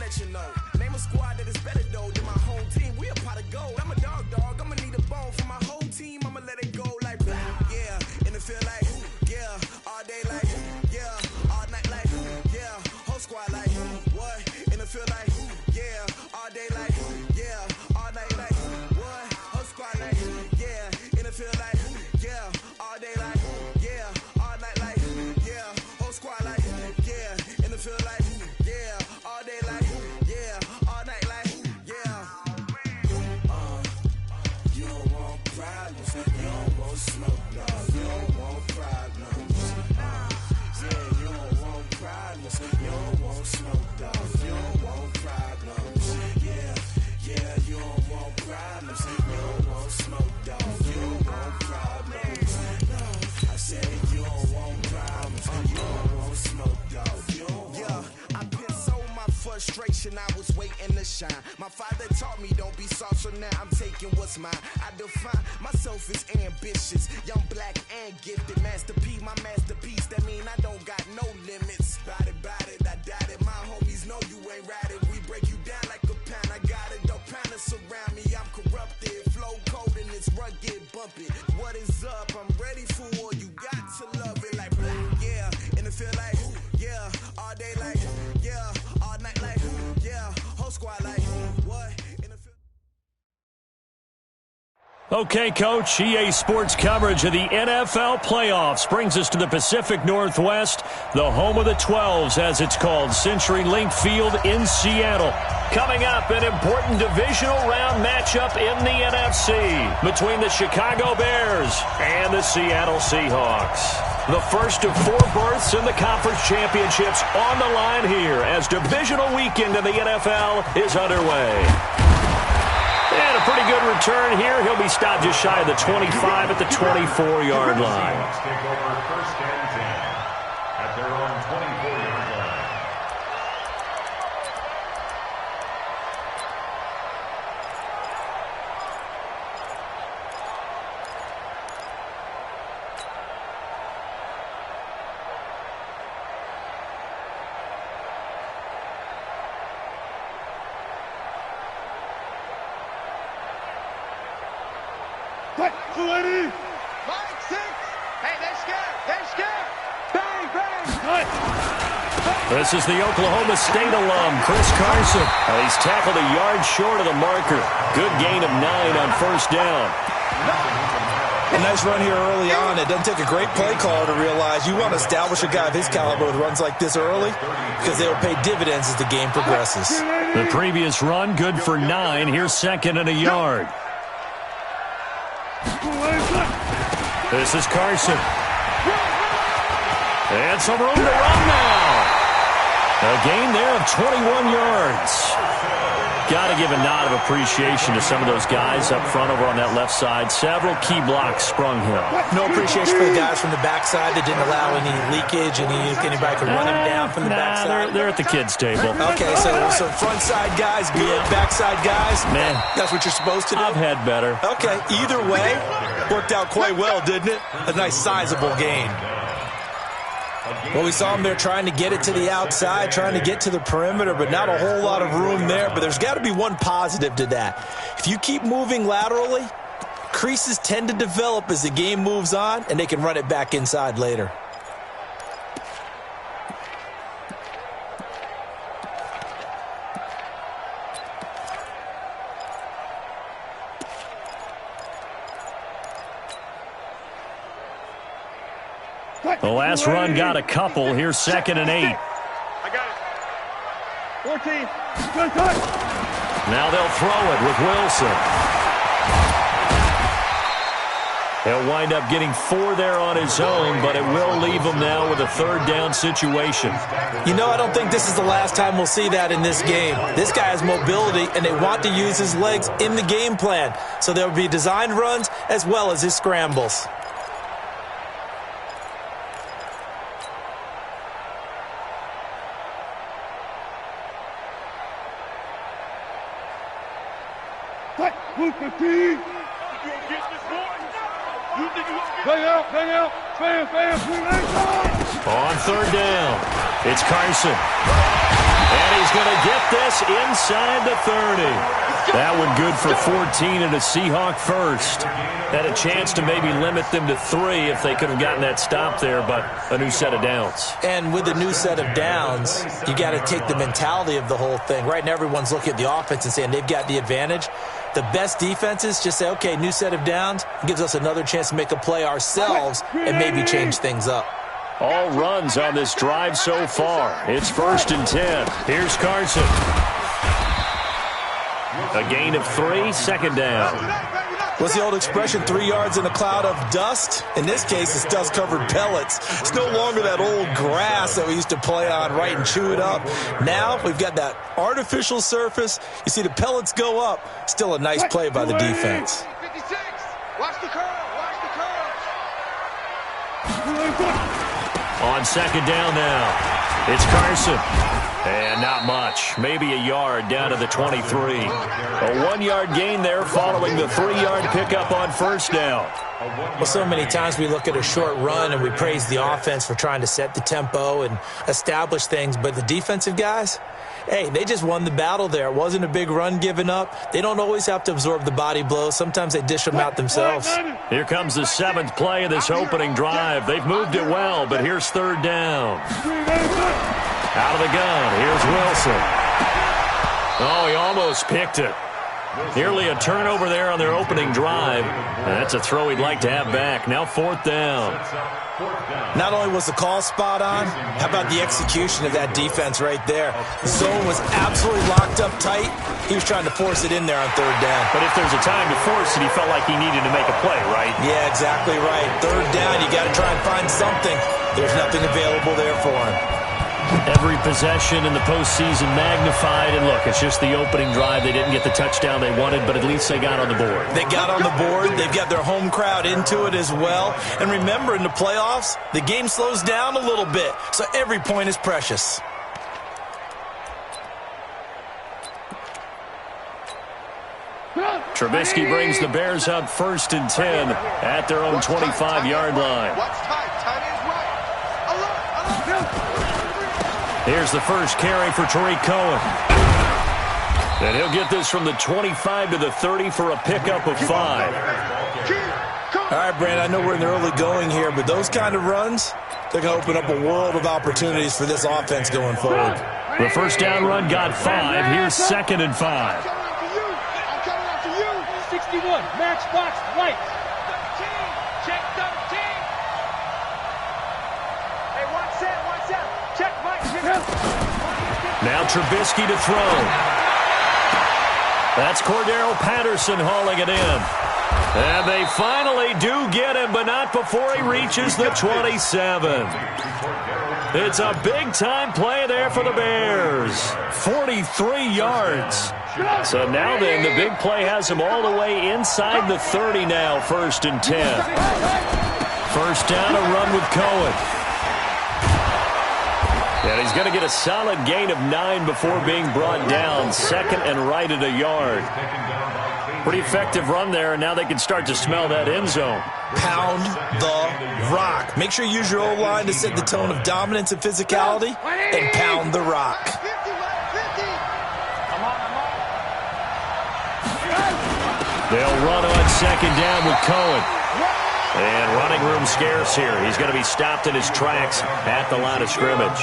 let you know. Name a squad that is better though than my home team. We a pot of gold. I'm a dog. I'ma need a bone for my whole team. I'ma let it go like blah. Yeah, in the field like yeah, all day like yeah, all night like yeah, whole squad like what? In the field like yeah, all day like yeah, all night like what? Whole squad like yeah, in the field like yeah, all day like yeah, all night like yeah, whole squad like yeah, in the field like yeah, all day like yeah, all night like yeah. You don't want problems, you don't want smoke, dog. You don't want problems. Yeah, you don't want problems, you don't want smoke, dog. You don't want problems. Yeah, you don't want problems, you don't want smoke, dog. You don't want problems. No, I said you don't want problems, you don't want smoke, dog. You don't want. Yeah, I pissed frustration, I was waiting to shine. My father taught me don't be soft, so now I'm taking what's mine. I define myself as ambitious, young, black, and gifted. Master P, my masterpiece, that mean I don't got no limits. Bout it, I doubt it. My homies know you ain't ratted. We break you down like a pound. I got it, don't pound to surround me. I'm corrupted, flow cold and it's rugged, bump it. What is up? I'm ready for war. You got to love it like black, yeah. And it feel like, yeah, all day like, yeah, all night like, yeah, whole squad like, what? Okay, Coach, EA Sports coverage of the NFL playoffs brings us to the Pacific Northwest, the home of the 12s, as it's called, CenturyLink Field in Seattle. Coming up, an important divisional round matchup in the NFC between the Chicago Bears and the Seattle Seahawks. The first of 4 berths in the conference championships on the line here as divisional weekend in the NFL is underway. And a pretty good return here. He'll be stopped just shy of the 25 at the 24-yard line. Take over first and 10 at their own 24-yard line. Ready? 5, 6. Hey, they're scared. Bang, bang. This is the Oklahoma State alum, Chris Carson. He's tackled a yard short of the marker. Good gain of 9 on first down. A nice run here early on. It doesn't take a great play caller to realize you want to establish a guy of his caliber with runs like this early because they will pay dividends as the game progresses. The previous run, good for 9. Here's second and a yard. This is Carson. And some room to run now. A gain there of 21 yards. Got to give a nod of appreciation to some of those guys up front over on that left side. Several key blocks sprung him. No appreciation for the guys from the backside that didn't allow any leakage, and anybody could run him down from the backside. They're at the kids' table. Okay, so front side guys good, backside guys, man, that's what you're supposed to do? I've had better. Okay, either way, worked out quite well, didn't it? A nice sizable gain. Well, we saw him there trying to get it to the outside, trying to get to the perimeter, but not a whole lot of room there. But there's got to be one positive to that. If you keep moving laterally, creases tend to develop as the game moves on, and they can run it back inside later. The last run got a couple. Here's second and 8. I got it. 14. Now they'll throw it with Wilson. He'll wind up getting 4 there on his own, but it will leave him now with a third down situation. You know, I don't think this is the last time we'll see that in this game. This guy has mobility, and they want to use his legs in the game plan. So there will be designed runs as well as his scrambles. Bang out. On third down, it's Carson. And he's going to get this inside the 30. That one good for 14 and a Seahawk first. Had a chance to maybe limit them to 3 if they could have gotten that stop there, but a new set of downs. And with a new set of downs, you got to take the mentality of the whole thing. Right now, everyone's looking at the offense and saying they've got the advantage. The best defenses just say, okay, new set of downs, gives us another chance to make a play ourselves and maybe change things up. All runs on this drive so far. It's 1st and 10. Here's Carson. A gain of 3, 2nd down. What's the old expression, 3 yards in a cloud of dust? In this case, it's dust-covered pellets. It's no longer that old grass that we used to play on, right, and chew it up. Now we've got that artificial surface. You see the pellets go up. Still a nice play by the defense. 56. Watch the curl. Watch the curl. On 2nd down now, it's Carson. And not much. Maybe a yard down to the 23. A 1-yard gain there following the 3-yard pickup on 1st down. Well, so many times we look at a short run and we praise the offense for trying to set the tempo and establish things, but the defensive guys, hey, they just won the battle there. It wasn't a big run given up. They don't always have to absorb the body blows. Sometimes they dish them out themselves. Here comes the 7th play of this opening drive. They've moved it well, but here's 3rd down. Out of the gun, here's Wilson. Oh, he almost picked it. Nearly a turnover there on their opening drive. That's a throw he'd like to have back. Now 4th down. Not only was the call spot on, how about the execution of that defense right there? The zone was absolutely locked up tight. He was trying to force it in there on 3rd down. But if there's a time to force it, he felt like he needed to make a play, right? Yeah, exactly right. 3rd down, you got to try and find something. There's nothing available there for him. Every possession in the postseason magnified, and look, it's just the opening drive. They didn't get the touchdown they wanted, but at least they got on the board. They got on the board. They've got their home crowd into it as well. And remember, in the playoffs, the game slows down a little bit, so every point is precious. Trubisky brings the Bears up 1st and 10 at their own 25-yard line. Here's the first carry for Tariq Cohen. And he'll get this from the 25 to the 30 for a pickup of 5. All right, Brand, I know we're in the early going here, but those kind of runs, they're going to open up a world of opportunities for this offense going forward. The 1st down run got 5. Here's 2nd and 5. 61, match box, right. 13, check 13. Hey, one set, check Mike. Now Trubisky to throw. That's Cordero Patterson hauling it in. And they finally do get him, but not before he reaches the 27. It's a big-time play there for the Bears. 43 yards. So now then, the big play has him all the way inside the 30 now, 1st and 10. 1st down, a run with Cohen. And he's going to get a solid gain of 9 before being brought down. 2nd and right at a yard. Pretty effective run there, and now they can start to smell that end zone. Pound the rock. Make sure you use your O-line to set the tone of dominance and physicality, and pound the rock. They'll run on 2nd down with Cohen. And running room scarce here. He's going to be stopped in his tracks at the line of scrimmage.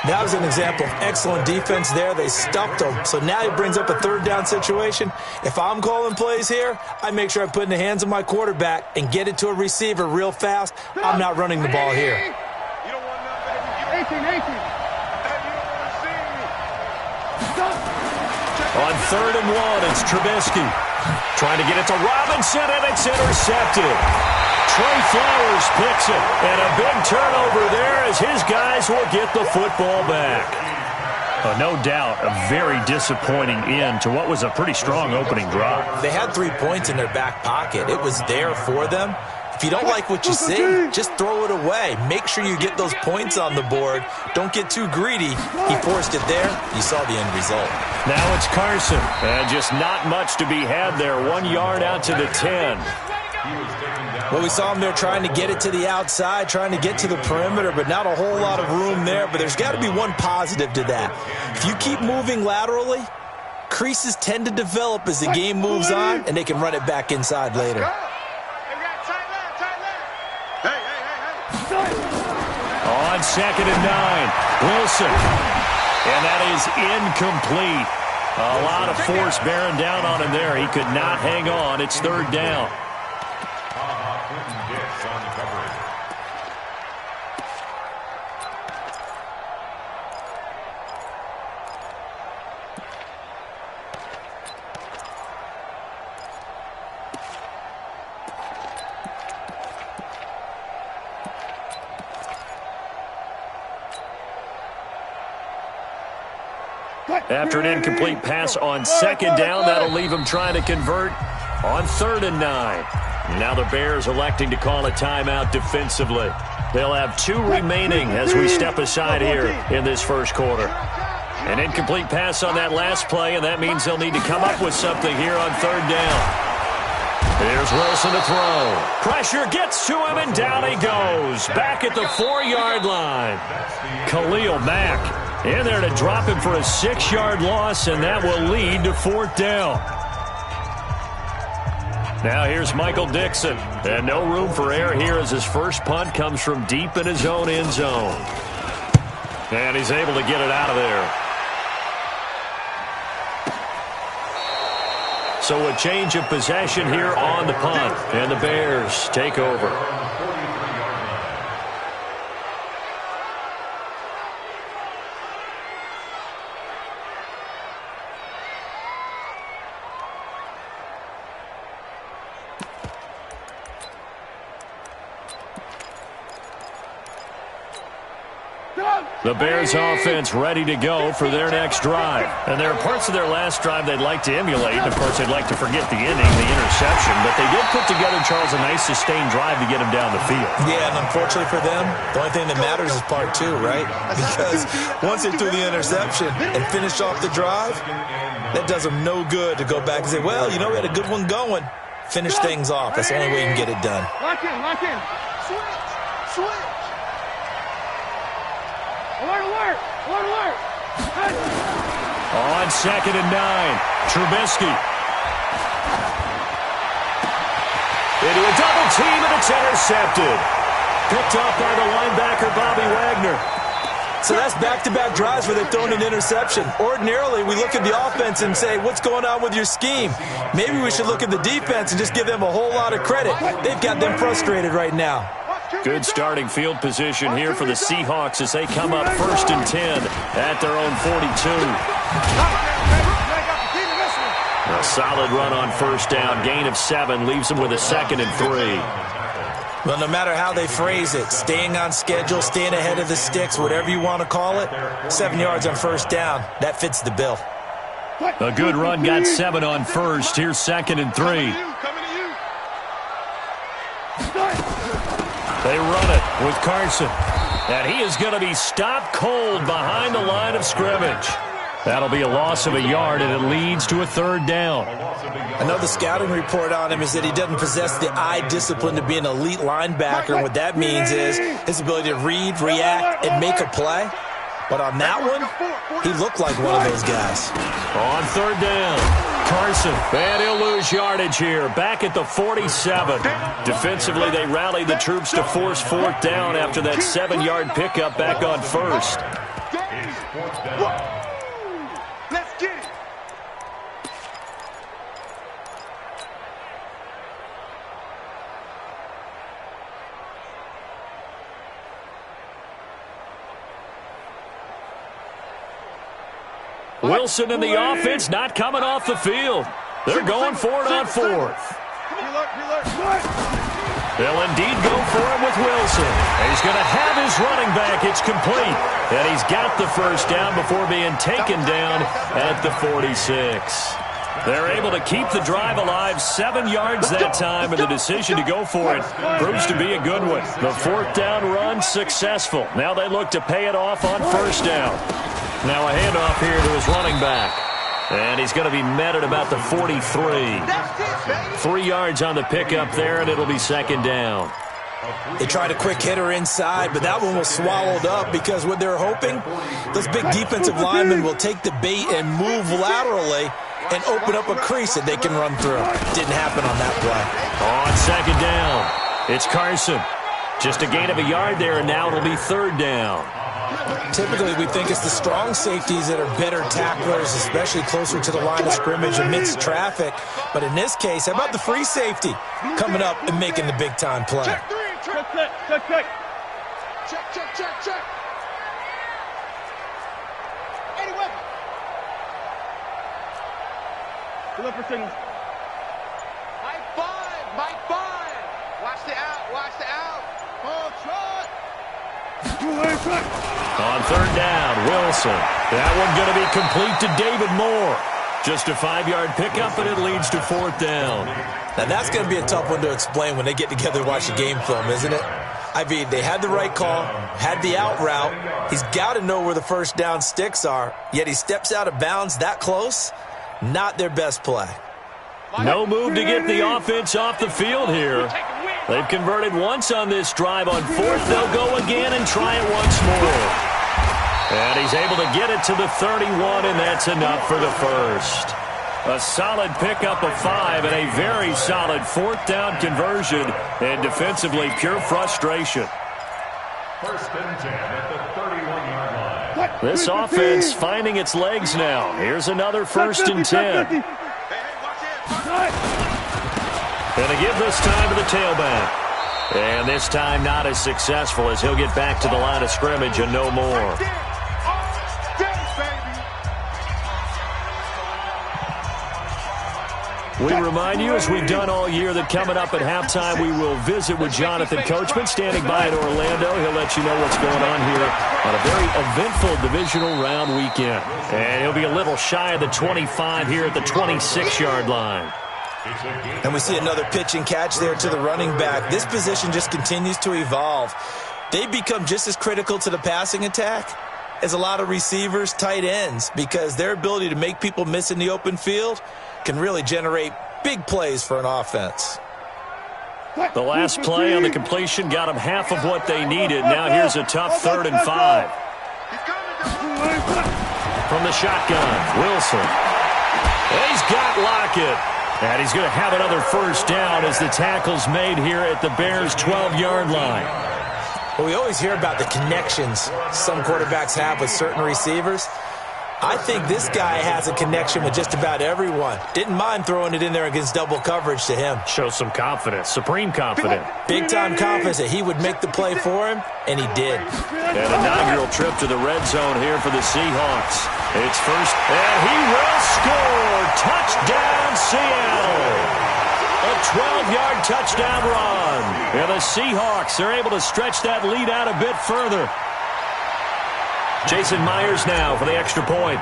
That was an example of excellent defense there. They stuffed him. So now he brings up a 3rd down situation. If I'm calling plays here, I make sure I put it in the hands of my quarterback and get it to a receiver real fast. I'm not running the ball here. You don't want nothing. 18. On 3rd and 1, it's Trubisky. Trying to get it to Robinson, and it's intercepted. Trey Flowers picks it, and a big turnover there as his guys will get the football back. No doubt a very disappointing end to what was a pretty strong opening drive. They had 3 points in their back pocket. It was there for them. If you don't like what you see, just throw it away. Make sure you get those points on the board. Don't get too greedy. He forced it there. You saw the end result. Now it's Carson. And just not much to be had there. 1 yard out to the 10. Well, we saw him there trying to get it to the outside, trying to get to the perimeter, but not a whole lot of room there. But there's got to be one positive to that. If you keep moving laterally, creases tend to develop as the game moves on, and they can run it back inside later. On 2nd and 9, Wilson. And that is incomplete. A lot of force bearing down on him there. He could not hang on. It's 3rd down. After an incomplete pass on 2nd down, that'll leave him trying to convert on 3rd and 9. Now the Bears electing to call a timeout defensively. They'll have 2 remaining as we step aside here in this first quarter. An incomplete pass on that last play, and that means they'll need to come up with something here on 3rd down. Here's Wilson to throw. Pressure gets to him, and down he goes. Back at the 4-yard line. Khalil Mack in there to drop him for a 6-yard loss, and that will lead to 4th down. Now here's Michael Dixon. And no room for error here as his first punt comes from deep in his own end zone. And he's able to get it out of there. So a change of possession here on the punt, and the Bears take over. The Bears offense ready to go for their next drive. And there are parts of their last drive they'd like to emulate. Of course, they'd like to forget the inning, the interception. But they did put together, Charles, a nice sustained drive to get him down the field. Yeah, and unfortunately for them, the only thing that matters is part 2, right? Because once they threw the interception and finished off the drive, that does them no good to go back and say, well, you know, we had a good one going. Finish things off. That's the only way you can get it done. Lock in, lock in. Switch. Alert. On 2nd and 9, Trubisky. Into a double team, and it's intercepted. Picked off by the linebacker, Bobby Wagner. So that's back-to-back drives where they've thrown an interception. Ordinarily, we look at the offense and say, what's going on with your scheme? Maybe we should look at the defense and just give them a whole lot of credit. They've got them frustrated right now. Good starting field position here for the Seahawks as they come up 1st and 10 at their own 42. A solid run on 1st down. Gain of 7 leaves them with a 2nd and 3. Well, no matter how they phrase it, staying on schedule, staying ahead of the sticks, whatever you want to call it, 7 yards on 1st down, that fits the bill. A good run got 7 on 1st. Here's 2nd and 3. They run it with Carson. And he is going to be stopped cold behind the line of scrimmage. That'll be a loss of a yard, and it leads to a 3rd down. I know the scouting report on him is that he doesn't possess the eye discipline to be an elite linebacker. And what that means is his ability to read, react, and make a play. But on that one, he looked like one of those guys. On 3rd down. Carson, and he'll lose yardage here. Back at the 47. Defensively, they rallied the troops to force 4th down after that 7-yard pickup back on 1st. Let's get it. Wilson and the offense not coming off the field. They're going for it on 4th. They'll indeed go for it with Wilson. He's going to have his running back. It's complete. And he's got the 1st down before being taken down at the 46. They're able to keep the drive alive, 7 yards that time, and the decision to go for it proves to be a good one. The 4th down run successful. Now they look to pay it off on 1st down. Now a handoff here to his running back. And he's going to be met at about the 43. 3 yards on the pickup there, and it'll be second down. They tried a quick hitter inside, but that one was swallowed up because what they're hoping, those big defensive linemen will take the bait and move laterally and open up a crease that they can run through. Didn't happen on that play. On second down, it's Carson. Just a gain of a yard there, and now it'll be third down. Typically, we think it's the strong safeties that are better tacklers, especially closer to the line of scrimmage amidst traffic. But in this case, how about the free safety coming up and making the big-time play? Check. Eddie Weber. Look for signal. Mike 5. Watch the out. Full shot. On third down, Wilson. That one going to be complete to David Moore. Just a 5-yard pickup, and it leads to fourth down. Now, that's going to be a tough one to explain when they get together and watch the game film, isn't it? I mean, they had the right call, had the out route. He's got to know where the first down sticks are, yet he steps out of bounds that close. Not their best play. No move to get the offense off the field here. They've converted once on this drive. On fourth, they'll go again and try it once more. And he's able to get it to the 31, and that's enough for the first. A solid pickup of 5 and a very solid fourth down conversion. And defensively, pure frustration. First and 10 at the 31-yard line. This offense finding its legs now. Here's another first and 10. And to give this time to the tailback. And this time not as successful as he'll get back to the line of scrimmage and no more. We remind you, as we've done all year, that coming up at halftime, we will visit with Jonathan Coachman standing by in Orlando. He'll let you know what's going on here on a very eventful divisional round weekend. And he'll be a little shy of the 25 here at the 26-yard line. And we see another pitch and catch there to the running back. This position just continues to evolve. They become just as critical to the passing attack as a lot of receivers, tight ends, because their ability to make people miss in the open field can really generate big plays for an offense. The last play on the completion got them half of what they needed. Now here's a tough 3rd and 5. From the shotgun, Wilson. He's got Lockett. And he's going to have another first down as the tackle's made here at the Bears' 12-yard line. Well, we always hear about the connections some quarterbacks have with certain receivers. I think this guy has a connection with just about everyone. Didn't mind throwing it in there against double coverage to him. Shows some confidence, supreme confidence. Big-time confidence that he would make the play for him, and he did. An inaugural trip to the red zone here for the Seahawks. It's first, and he will score. Touchdown, Seattle. A 12-yard touchdown run. And the Seahawks are able to stretch that lead out a bit further. Jason Myers now for the extra point.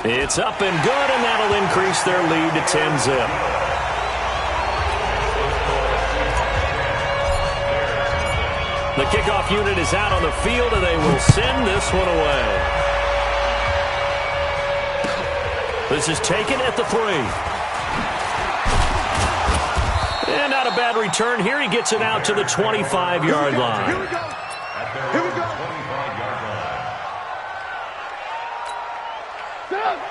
It's up and good, and that'll increase their lead to 10-zip. The kickoff unit is out on the field, and they will send this one away. This is taken at the 3. And not a bad return here. He gets it out to the 25-yard line. Here we go.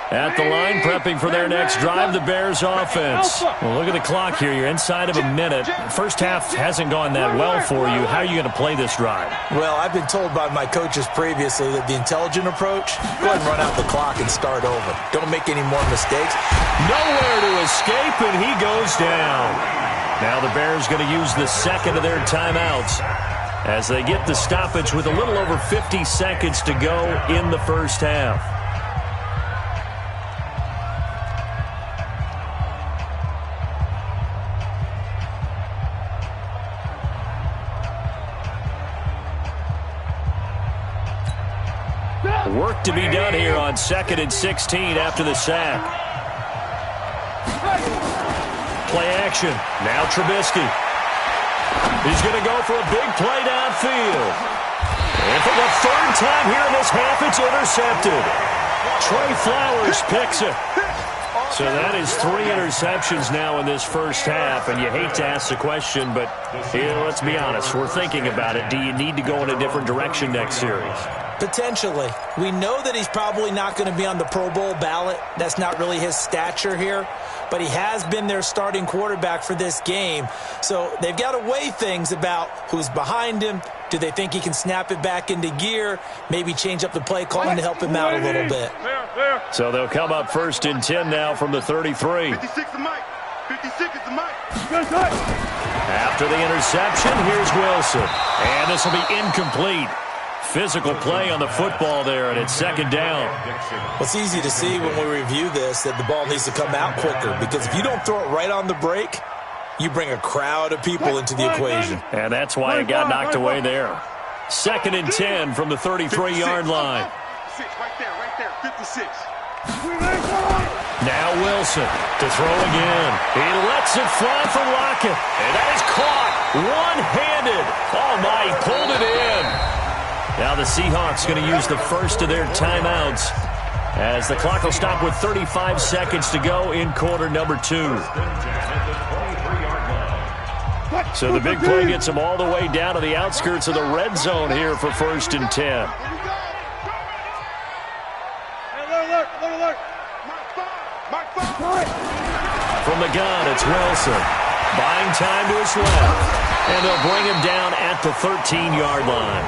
At the line, prepping for their next drive, the Bears offense. Well, look at the clock here. You're inside of a minute. First half hasn't gone that well for you. How are you going to play this drive? Well, I've been told by my coaches previously that the intelligent approach, go ahead and run out the clock and start over. Don't make any more mistakes. Nowhere to escape, and he goes down. Now the Bears going to use the second of their timeouts as they get the stoppage with a little over 50 seconds to go in the first half. Work to be done here on 2nd and 16 after the sack. Play action. Now Trubisky. He's going to go for a big play downfield. And for the third time here in this half, it's intercepted. Trey Flowers picks it. So that is 3 interceptions now in this first half, and you hate to ask the question, but let's be honest, we're thinking about it. Do you need to go in a different direction next series? Potentially. We know that he's probably not going to be on the Pro Bowl ballot. That's not really his stature here, but he has been their starting quarterback for this game. So they've got to weigh things about who's behind him. Do they think he can snap it back into gear? Maybe change up the play calling to help him out a little bit. So they'll come up 1st and 10 now from the 33. 56 is Mike. 56 is the Mike. After the interception, here's Wilson. And this will be incomplete. Physical play on the football there, and it's 2nd down. Well, it's easy to see when we review this that the ball needs to come out quicker, because if you don't throw it right on the break, you bring a crowd of people into the equation. And that's why it got knocked away there. 2nd and 10 from the 33-yard line. Right there, 56. Now Wilson to throw again. He lets it fly for Lockett. And that is caught one-handed. Oh, my, he pulled it in. Now the Seahawks going to use the first of their timeouts as the clock will stop with 35 seconds to go in quarter number 2. So the big play gets them all the way down to the outskirts of the red zone here for 1st and 10. From the gun, it's Wilson. Buying time to his left. And they'll bring him down at the 13-yard line.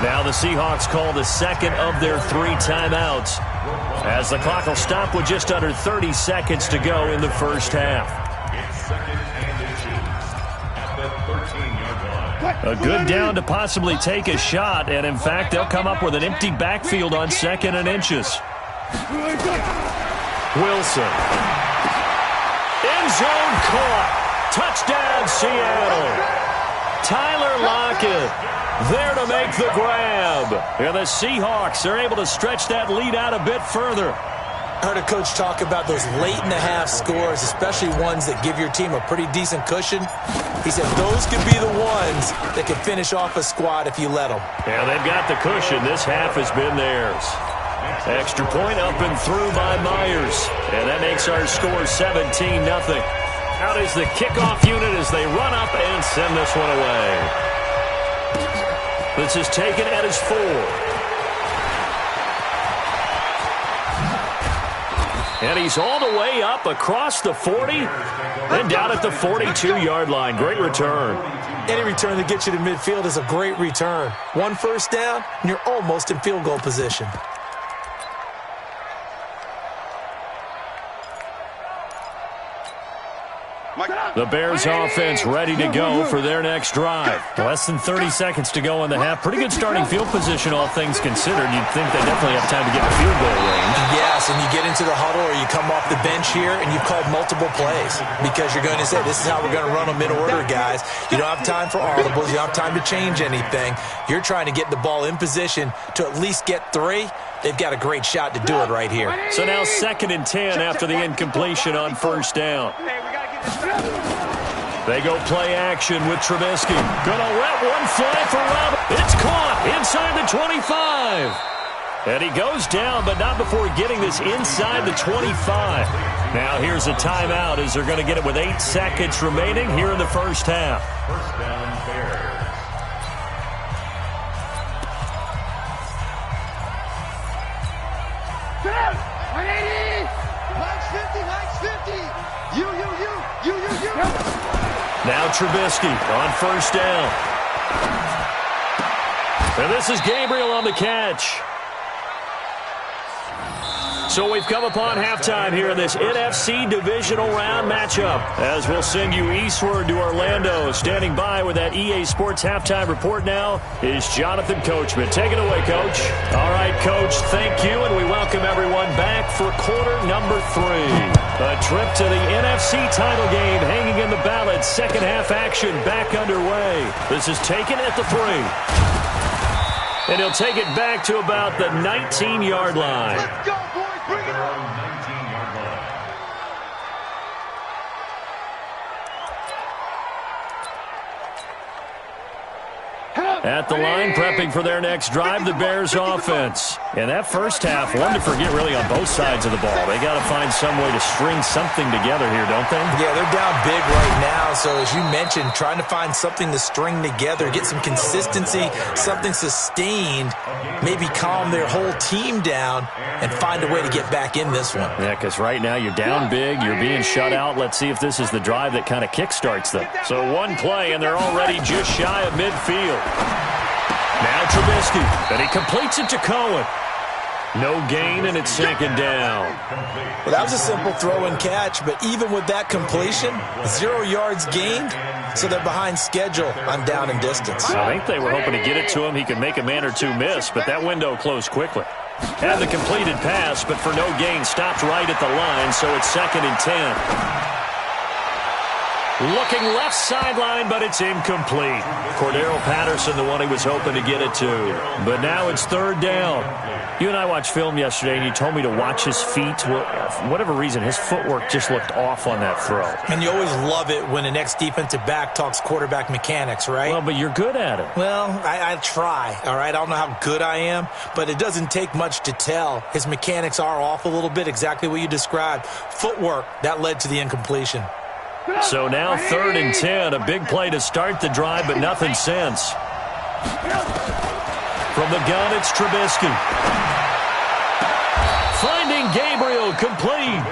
Now the Seahawks call the second of their 3 timeouts as the clock will stop with just under 30 seconds to go in the first half. It's 2nd and 2 at the 13-yard line. A good down to possibly take a shot, and in fact, they'll come up with an empty backfield on 2nd and inches. Wilson. End zone caught. Touchdown, Seattle. Tyler Lockett there to make the grab. And the Seahawks are able to stretch that lead out a bit further. I heard a coach talk about those late-in-the-half scores, especially ones that give your team a pretty decent cushion. He said those could be the ones that can finish off a squad if you let them. Yeah, they've got the cushion. This half has been theirs. Extra point up and through by Myers. And that makes our score 17-0. Out is the kickoff unit as they run up and send this one away. This is taken at his 4. And he's all the way up across the 40 and down at the 42-yard line. Great return. Any return that gets you to midfield is a great return. 1 first down, and you're almost in field goal position. The Bears offense ready to go for their next drive. Less than 30 seconds to go in the half. Pretty good starting field position, all things considered. You'd think they definitely have time to get in field goal range. Yes, and you get into the huddle or you come off the bench here and you've called multiple plays because you're going to say, this is how we're going to run them in order, guys. You don't have time for audibles. You don't have time to change anything. You're trying to get the ball in position to at least get 3. They've got a great shot to do it right here. So now 2nd and 10 after the incompletion on first down. They go play action with Trubisky. Gonna let one fly for Rob. It's caught inside the 25. And he goes down, but not before getting this inside the 25. Now here's a timeout as they're going to get it with 8 seconds remaining here in the first half. First down, Bears. Now Trubisky on first down. And this is Gabriel on the catch. So we've come upon halftime here in this NFC divisional round matchup. As we'll send you eastward to Orlando. Standing by with that EA Sports halftime report now is Jonathan Coachman. Take it away, Coach. All right, Coach, thank you, and we welcome everyone back for quarter number 3. A trip to the NFC title game hanging in the balance. Second half action back underway. This is taken at the 3. And he'll take it back to about the 19-yard line. Let's go, boys. Bring it on. 19-yard line. Help. At the line, prepping for their next drive, the Bears offense. In that first half, one to forget really on both sides of the ball. They got to find some way to string something together here, don't they? Yeah, they're down big right now. So as you mentioned, trying to find something to string together, get some consistency, something sustained, maybe calm their whole team down and find a way to get back in this one. Yeah, because right now you're down big, you're being shut out. Let's see if this is the drive that kind of kickstarts them. So one play, and they're already just shy of midfield. Now Trubisky, and he completes it to Cohen. No gain, and it's second down. Well, that was a simple throw and catch, but even with that completion, 0 yards gained, so they're behind schedule on down and distance. I think they were hoping to get it to him. He could make a man or two miss, but that window closed quickly. And the completed pass, but for no gain, stopped right at the line, so it's 2nd and 10. Looking left sideline, but it's incomplete. Cordero Patterson, the one he was hoping to get it to. But now it's 3rd down. You and I watched film yesterday, and you told me to watch his feet. Well, for whatever reason, his footwork just looked off on that throw. And you always love it when the next defensive back talks quarterback mechanics, right? Well, but you're good at it. Well, I try, all right? I don't know how good I am, but it doesn't take much to tell. His mechanics are off a little bit, exactly what you described. Footwork, that led to the incompletion. So now 3rd and 10, a big play to start the drive, but nothing since. From the gun, it's Trubisky. Finding Gabriel, complete.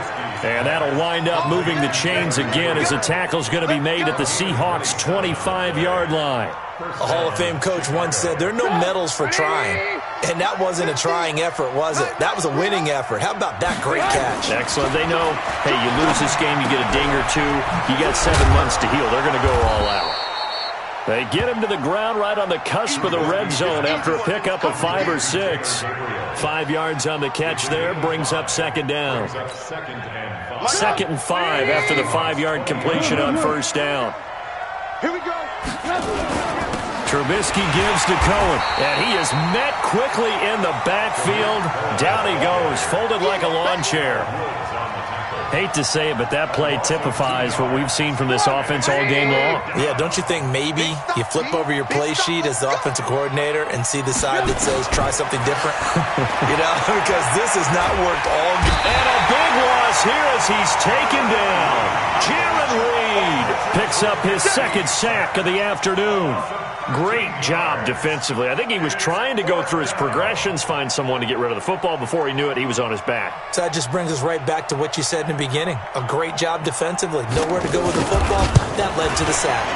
And that'll wind up moving the chains again as the tackle's going to be made at the Seahawks' 25-yard line. A Hall of Fame coach once said, there are no medals for trying. And that wasn't a trying effort, was it? That was a winning effort. How about that great catch? Excellent. They know, hey, you lose this game, you get a ding or two. You got 7 months to heal. They're going to go all out. They get him to the ground right on the cusp of the red zone after a pickup of 5 or 6. 5 yards on the catch there brings up 2nd down. 2nd and 5 after the 5-yard completion on 1st down. Here we go. Trubisky gives to Cohen, and he is met quickly in the backfield. Down he goes, folded like a lawn chair. Hate to say it, but that play typifies what we've seen from this offense all game long. Yeah, don't you think maybe you flip over your play sheet as the offensive coordinator and see the side that says try something different? Because this has not worked all game. And a big loss here as he's taken down. Jaron Reed picks up his 2nd sack of the afternoon. Great job defensively. I think he was trying to go through his progressions, find someone to get rid of the football. Before he knew it, he was on his back. So that just brings us right back to what you said in the beginning. A great job defensively. Nowhere to go with the football. That led to the sack.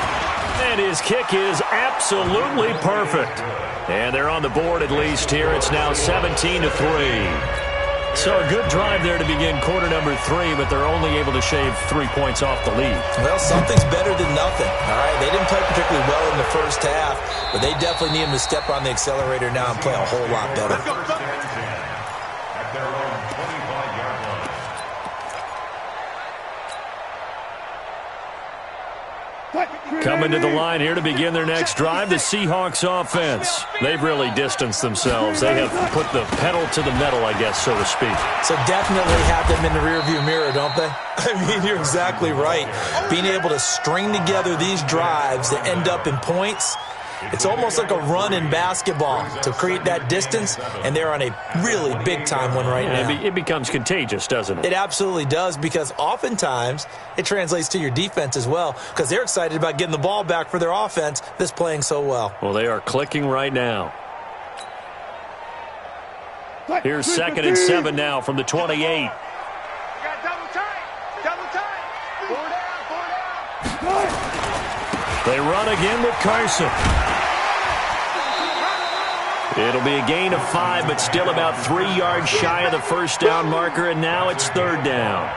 And his kick is absolutely perfect. And they're on the board at least here. It's now 17-3. So a good drive there to begin quarter number 3, but they're only able to shave 3 points off the lead. Well, something's better than nothing, all right? They didn't play particularly well in the first half, but they definitely need them to step on the accelerator now and play a whole lot better. At their own 25-yard line. Coming to the line here to begin their next drive, the Seahawks offense. They've really distanced themselves. They have put the pedal to the metal, I guess, so to speak. So definitely have them in the rearview mirror, don't they? I mean, you're exactly right. Being able to string together these drives that end up in points, it's almost like a run in basketball to create that distance, and they're on a really big-time one right now. It becomes contagious, doesn't it? It absolutely does, because oftentimes it translates to your defense as well, because they're excited about getting the ball back for their offense that's playing so well. Well, they are clicking right now. Here's 2nd and 7 now from the 28. Got double tight. Double tight. 4 down. 4 down. They run again with Carson. It'll be a gain of 5, but still about 3 yards shy of the 1st down marker, and now it's 3rd down.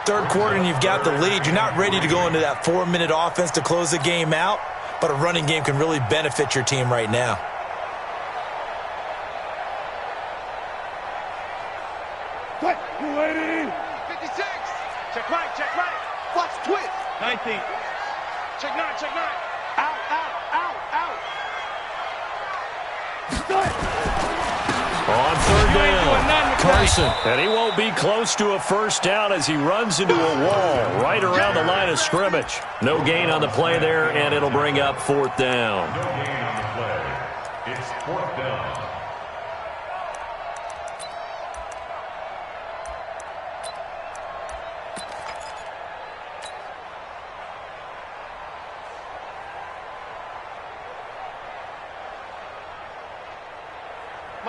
Third quarter and you've got the lead. You're not ready to go into that 4-minute offense to close the game out, but a running game can really benefit your team right now. What? You ready? 56. Check right, check right. Watch twist. 19. Check 9, check 9. Out, out, out, out. On 3rd down, Carson. And he won't be close to a 1st down as he runs into a wall right around the line of scrimmage. No gain on the play there, and it'll bring up 4th down. No gain on the play. 4th down.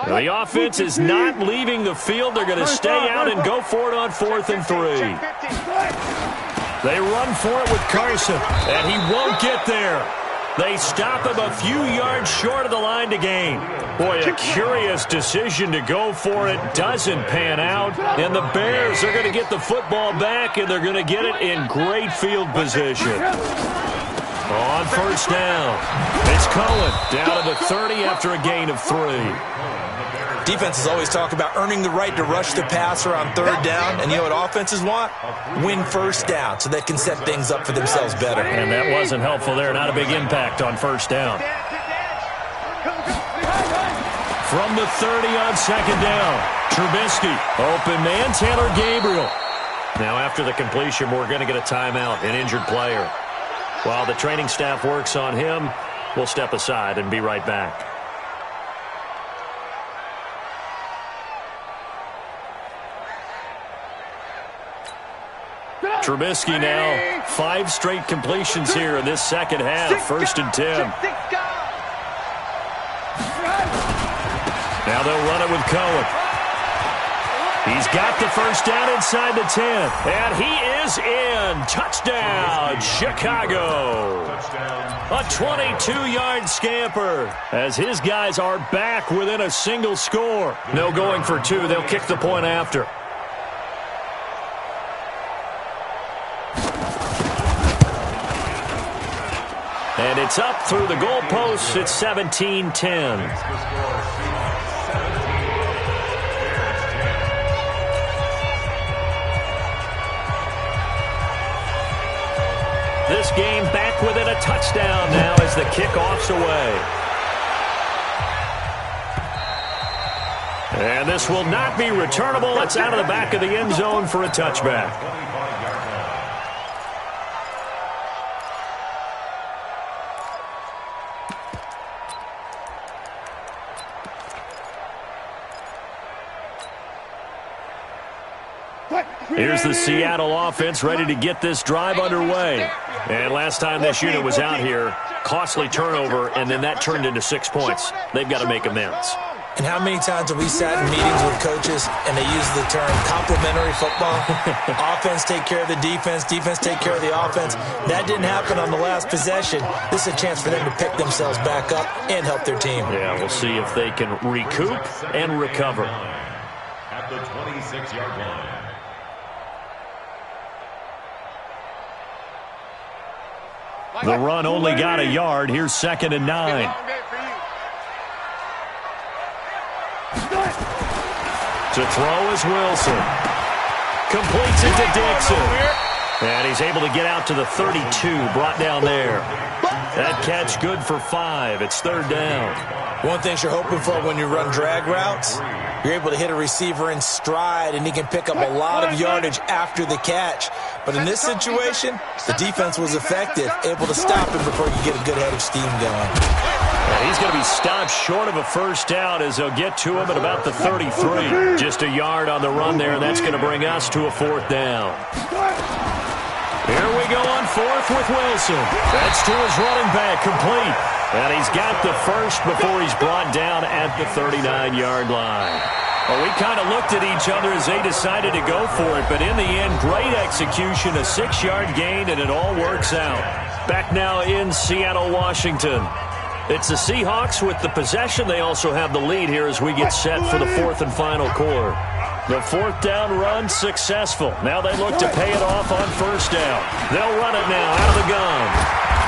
The offense is not leaving the field. They're going to stay out and go for it on 4th and 3. They run for it with Carson, and he won't get there. They stop him a few yards short of the line to gain. Boy, a curious decision to go for it. Doesn't pan out, and the Bears are going to get the football back, and they're going to get it in great field position. On 1st down, it's Cohen down to the 30 after a gain of 3. Defenses always talk about earning the right to rush the passer on 3rd down, and you know what offenses want? Win 1st down so they can set things up for themselves better. And that wasn't helpful there. Not a big impact on 1st down. From the 30 on 2nd down, Trubisky, open man, Taylor Gabriel. Now after the completion, we're going to get a timeout, an injured player. While the training staff works on him, we'll step aside and be right back. Trubisky now, 5 straight completions here in this second half. 1st and 10. Now they'll run it with Cohen. He's got the 1st down inside the 10. And he is in. Touchdown, Chicago. A 22-yard scamper as his guys are back within a single score. No going for 2. They'll kick the point after. And it's up through the goalposts. It's 17-10. This game back within a touchdown now as the kickoff's away. And this will not be returnable. It's out of the back of the end zone for a touchback. Here's the Seattle offense ready to get this drive underway. And last time this unit was out here, costly turnover, and then that turned into 6 points. They've got to make amends. And how many times have we sat in meetings with coaches and they use the term complementary football? Offense take care of the defense, defense take care of the offense. That didn't happen on the last possession. This is a chance for them to pick themselves back up and help their team. Yeah, we'll see if they can recoup and recover. At the 26-yard line. The run only got a yard. Here's 2nd and 9. To throw is Wilson. Completes it to Dixon. And he's able to get out to the 32, brought down there. That catch good for 5. It's 3rd down. One thing you're hoping for when you run drag routes, you're able to hit a receiver in stride, and he can pick up a lot of yardage after the catch. But in this situation, the defense was effective, able to stop him before you get a good head of steam going. And he's going to be stopped short of a 1st down as they'll get to him at about the 33. Just a yard on the run there, and that's going to bring us to a 4th down. Here we go on 4th with Wilson. That's to his running back, complete. And he's got the 1st before he's brought down at the 39-yard line. Well, we kind of looked at each other as they decided to go for it, but in the end, great execution, a 6-yard gain, and it all works out. Back now in Seattle, Washington. It's the Seahawks with the possession. They also have the lead here as we get set for the 4th and final quarter. The 4th down run successful. Now they look to pay it off on 1st down. They'll run it now out of the gun.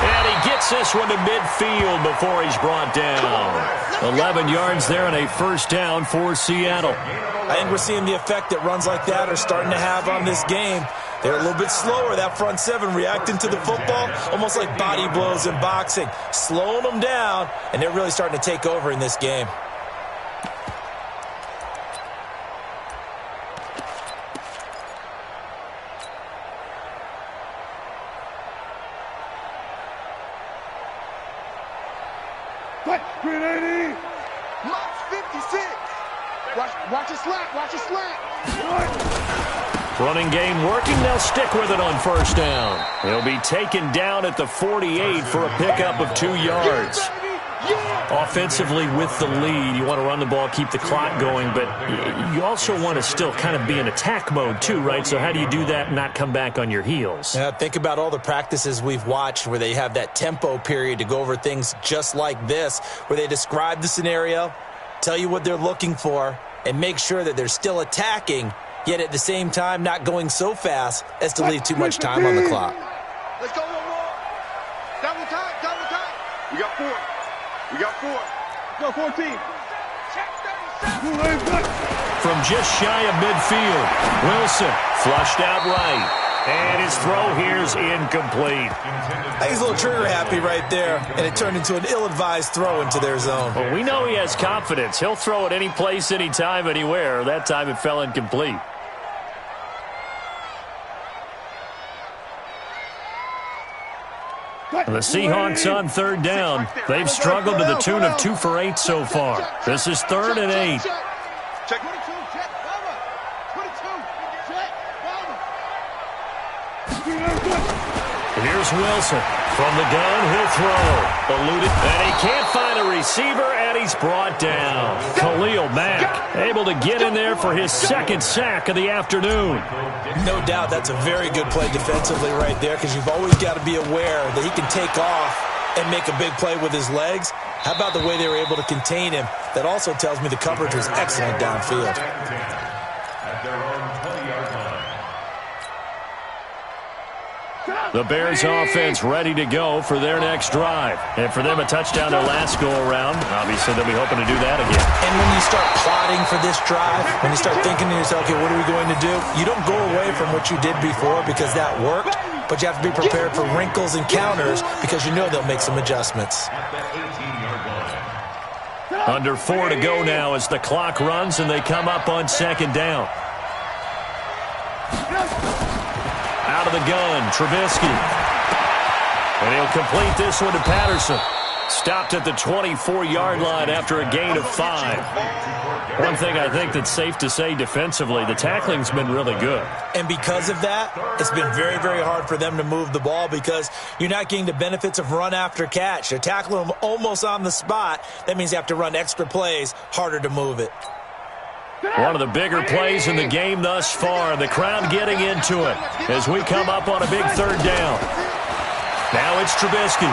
And he gets this one to midfield before he's brought down. 11 yards there and a 1st down for Seattle. I think we're seeing the effect that runs like that are starting to have on this game. They're a little bit slower, that front 7, reacting to the football, almost like body blows in boxing, slowing them down, and they're really starting to take over in this game. Watch it slant. Watch it slant. Running game working. They'll stick with it on first down. He'll be taken down at the 48 for a pickup of 2 yards. Offensively with the lead, you want to run the ball, keep the clock going, but you also want to still kind of be in attack mode too, right? So how do you do that and not come back on your heels? Yeah, think about all the practices we've watched where they have that tempo period to go over things just like this, where they describe the scenario, tell you what they're looking for, and make sure that they're still attacking, yet at the same time not going so fast as to leave too much time on the clock. Let's go one more. Double time, double time. We got 4. We got 4. Go 14. From just shy of midfield, Wilson flushed out right. And his throw here's incomplete. I think he's a little trigger happy right there, and it turned into an ill-advised throw into their zone. Well, we know he has confidence. He'll throw it any place, anytime, anywhere. That time it fell incomplete. The Seahawks on third down. They've struggled to the tune of 2 for 8 so far. This is 3rd and 8. Check 22, check, 22, check, Here's Wilson. From the gun, he'll throw. Eluded, and he can't find a receiver, and he's brought down. Khalil Mack able to get in there for his 2nd sack of the afternoon. No doubt that's a very good play defensively right there, because you've always got to be aware that he can take off and make a big play with his legs. How about the way they were able to contain him? That also tells me the coverage was excellent downfield. At their own 20-yard line. The Bears offense ready to go for their next drive. And for them, a touchdown their last go-around. Obviously, they'll be hoping to do that again. And when you start plotting for this drive, when you start thinking to yourself, okay, what are we going to do? You don't go away from what you did before because that worked, but you have to be prepared for wrinkles and counters because you know they'll make some adjustments. Under 4 to go now as the clock runs and they come up on 2nd down. Out of the gun, Trubisky. And he'll complete this one to Patterson. Stopped at the 24-yard line after a gain of 5. One thing I think that's safe to say defensively, the tackling's been really good. And because of that, it's been very, very hard for them to move the ball because you're not getting the benefits of run after catch. They're tackling them almost on the spot. That means you have to run extra plays, harder to move it. One of the bigger plays in the game thus far. The crowd getting into it as we come up on a big 3rd down. Now it's Trubisky.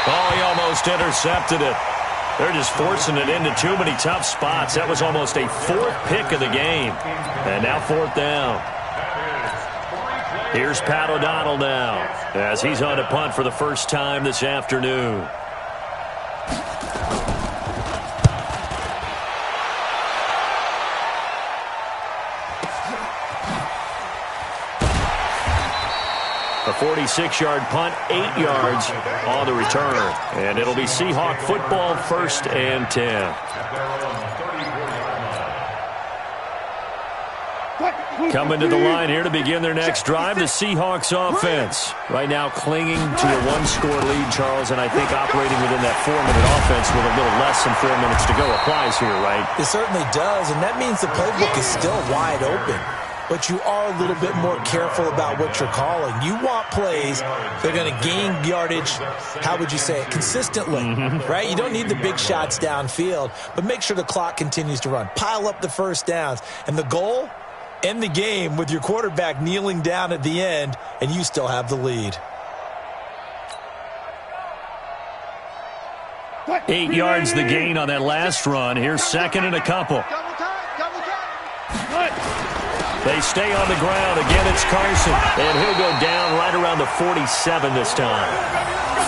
Oh, he almost intercepted it. They're just forcing it into too many tough spots. That was almost a 4th pick of the game. And now 4th down. Here's Pat O'Donnell now as he's on a punt for the first time this afternoon. A 46-yard punt, 8 yards on the return. And it'll be Seahawk football, 1st and 10. Coming to the line here to begin their next drive, the Seahawks offense. Right now clinging to a 1-score lead, Charles, and I think operating within that 4-minute offense with a little less than 4 minutes to go applies here, right? It certainly does, and that means the playbook is still wide open. But you are a little bit more careful about what you're calling. You want plays that are going to gain yardage, how would you say it, consistently, right? You don't need the big shots downfield, but make sure the clock continues to run. Pile up the first downs. And the goal, end the game with your quarterback kneeling down at the end, and you still have the lead. 8 yards the gain on that last run. Here's 2nd and a couple. They stay on the ground. Again, it's Carson. And he'll go down right around the 47 this time.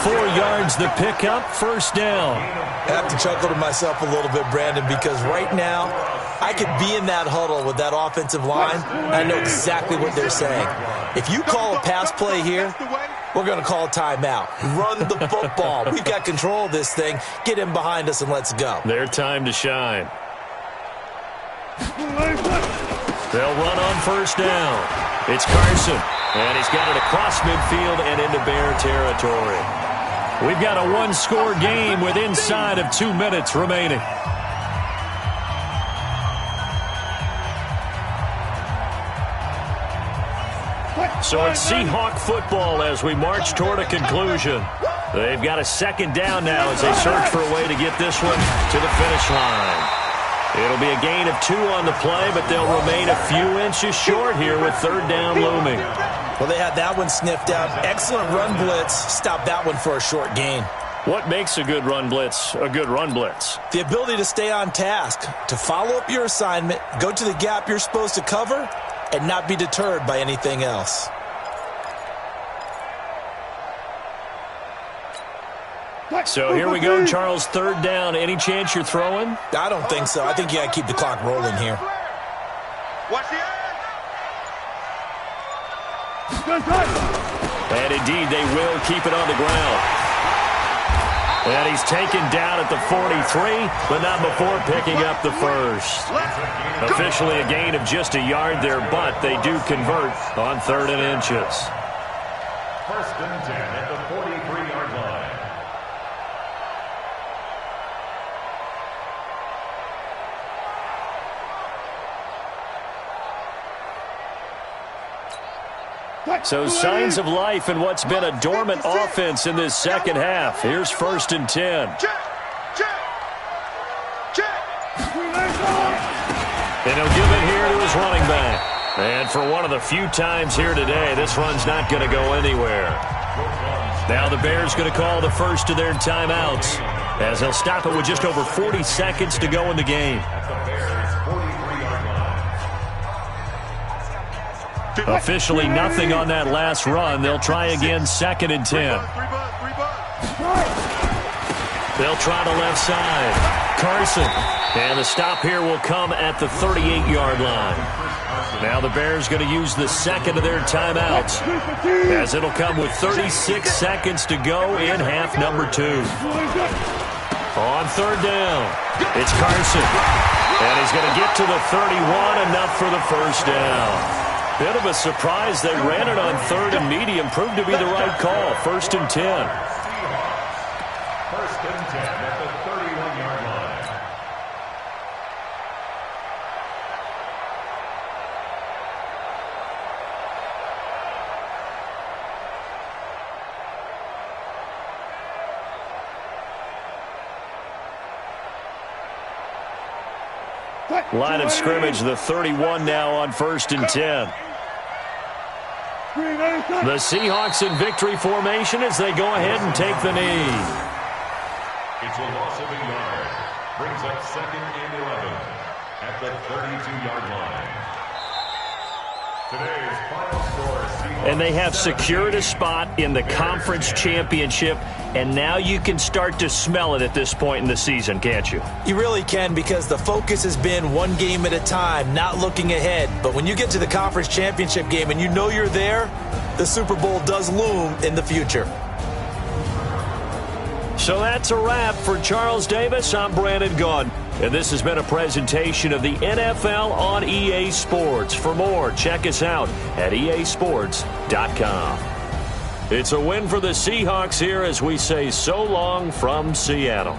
4 yards the pickup, 1st down. I have to chuckle to myself a little bit, Brandon, because right now I could be in that huddle with that offensive line, and I know exactly what they're saying. If you call a pass play here, we're going to call a timeout. Run the football. We've got control of this thing. Get in behind us and let's go. Their time to shine. They'll run on 1st down. It's Carson, and he's got it across midfield and into Bear territory. We've got a one-score game with inside of 2 minutes remaining. So it's Seahawk football as we march toward a conclusion. They've got a second down now as they search for a way to get this one to the finish line. It'll be a gain of 2 on the play, but they'll remain a few inches short here with third down looming. Well, they had that one sniffed out. Excellent run blitz. Stop that one for a short gain. What makes a good run blitz a good run blitz? The ability to stay on task, to follow up your assignment, go to the gap you're supposed to cover, and not be deterred by anything else. So here we go, Charles, third down. Any chance you're throwing? I don't think so. I think you got to keep the clock rolling here. Watch the And indeed, they will keep it on the ground. And he's taken down at the 43, but not before picking up the first. Officially a gain of just a yard there, but they do convert on 3rd and inches. 1st and 10 at the 43-yard line. So signs of life in what's been a dormant offense in this second half. Here's 1st and 10. And he'll give it here to his running back. And for one of the few times here today, this run's not going to go anywhere. Now the Bears going to call the first of their timeouts as they'll stop it with just over 40 seconds to go in the game. Officially nothing on that last run. They'll try again, 2nd and 10. They'll try the left side. Carson. And the stop here will come at the 38-yard line. Now the Bears going to use the second of their timeouts as it'll come with 36 seconds to go in half number 2. On 3rd down, it's Carson. And he's going to get to the 31, enough for the first down. Bit of a surprise. They ran it on 3rd and medium. Proved to be the right call. 1st and 10. 1st and 10 at the 31-yard line. Line of scrimmage, the 31 now on 1st and 10. The Seahawks in victory formation as they go ahead and take the knee. It's a loss of a yard. Brings up 2nd and 11 at the 32-yard line. Today's final score, Seahawks. And they have secured a spot in the conference championship, and now you can start to smell it at this point in the season, can't you? You really can, because the focus has been one game at a time, not looking ahead. But when you get to the conference championship game and you know you're there, the Super Bowl does loom in the future. So that's a wrap for Charles Davis. I'm Brandon Gaudin, and this has been a presentation of the NFL on EA Sports. For more, check us out at easports.com. It's a win for the Seahawks here as we say so long from Seattle.